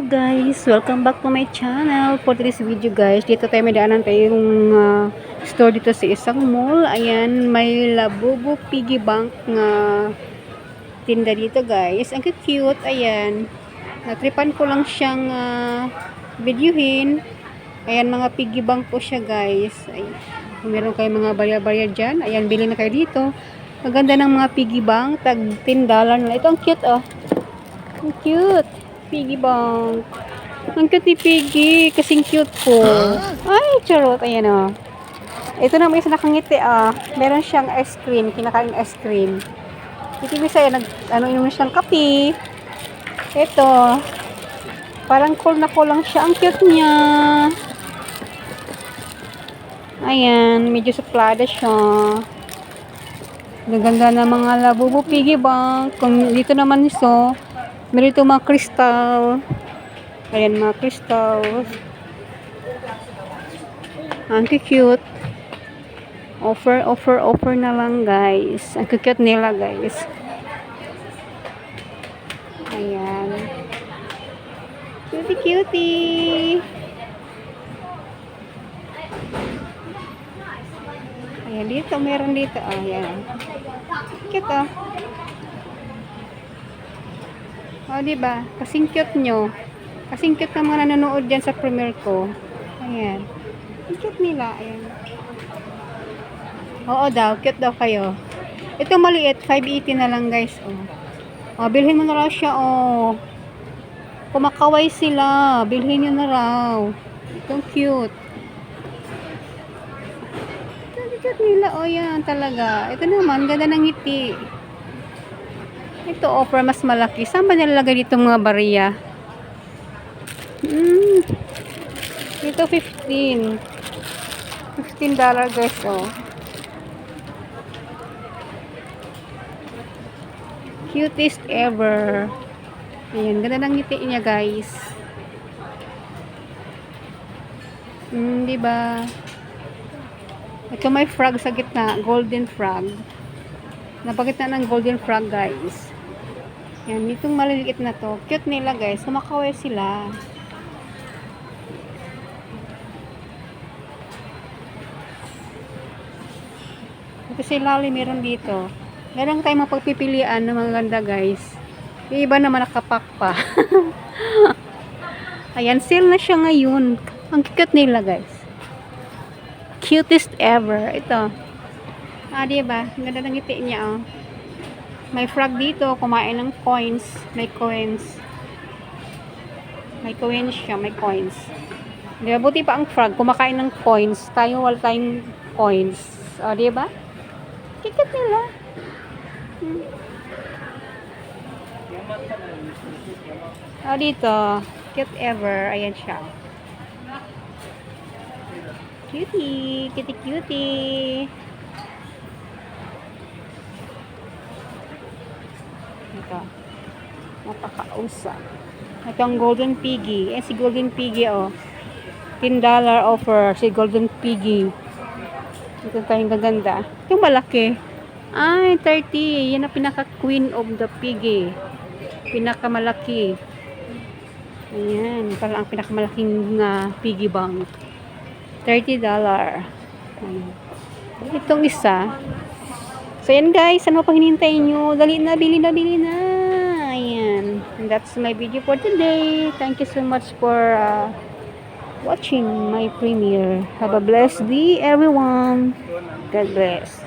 guys, welcome back to my channel. For this video guys, dito tayo may daanan tayong store dito sa isang mall. Ayan, may Labubu Piggy Bank na tinda dito guys. Ang cute, ayan. Natripan ko lang siyang videohin. Ayan, mga piggy bank po siya guys. Ayan. Kung meron kayo mga barya-barya dyan, ayan, bili na kayo dito. Maganda ng mga piggy bank, tag $10 na. Ito ang cute oh. Ang cute. Piggy bank. Ang cute ni Piggy. Kasing cute po. Ay, charot. Ayan o. Ito na may isa nakangiti meron siyang ice cream. Kinakain ice cream. Ito bisa yan. Inom siyang kape. Ito. Parang cool na cool lang siya. Ang cute niya. Ayan. Medyo suplada siya. Gaganda na mga Labubu Piggy Bank. Kung dito naman iso, meron ito mga crystal. Ayan, mga crystals. Ang cute. Offer na lang, guys. Ang cute nila, guys. Ayan. Cutie. Ayan, dito. Meron dito. Ayan. Cute, oh, diba? Kasing cute nyo. Kasing cute ng mga nanonood dyan sa premiere ko. Ayan. Ang cute nila. Ayan. Oo daw. Cute daw kayo. Ito maliit. 580 na lang guys. Oh, bilhin mo na raw siya. Oh. Kumakaway sila. Bilhin nyo na raw. Itong cute. Ang cute nila. Oh, yan talaga. Ito naman. Ganda ng ngiti. Ito offer mas malaki. Saan ba nilalagay dito mga bariya? Ito $15 guys oh. Cutest ever. Ayan, ganda ng ngiti niya guys. Diba? Ito may frog sa gitna. Golden frog. Napagitna ng golden frog guys. Yan, itong maliliit na to. Cute nila guys. Kumakaway sila. Ito si Lali meron dito. Meron tayong mapagpipilian ng mga ganda guys. Yung iba naman nakapak pa. Ayan, sale na siya ngayon. Ang cute nila guys. Cutest ever. Ito. Diba? Ang ganda ng ngiti niya oh. May frog dito, kumain ng coins. May coins. May coins siya, may coins. Diba? Buti pa ang frog, kumakain ng coins. Tayo wala tayong coins. O, diba? Kikit nila. O, dito. Cute ever. Ayan siya. Cutie. Cutie. Ito. Napakausap. Ito ang Golden Piggy. Si Golden Piggy, oh. $10 offer. Si Golden Piggy. Ito tayong gaganda. Yung malaki. Ay, 30. Yan ang pinaka-queen of the piggy. Pinakamalaki. Ayan. Parang ang pinakamalaking piggy bank. $30. Ayan. Itong isa. So, yan guys. Ano pang hinihintay nyo? Dali na, bili na. Ayan. And that's my video for today. Thank you so much for watching my premiere. Have a blessed day, everyone. God bless.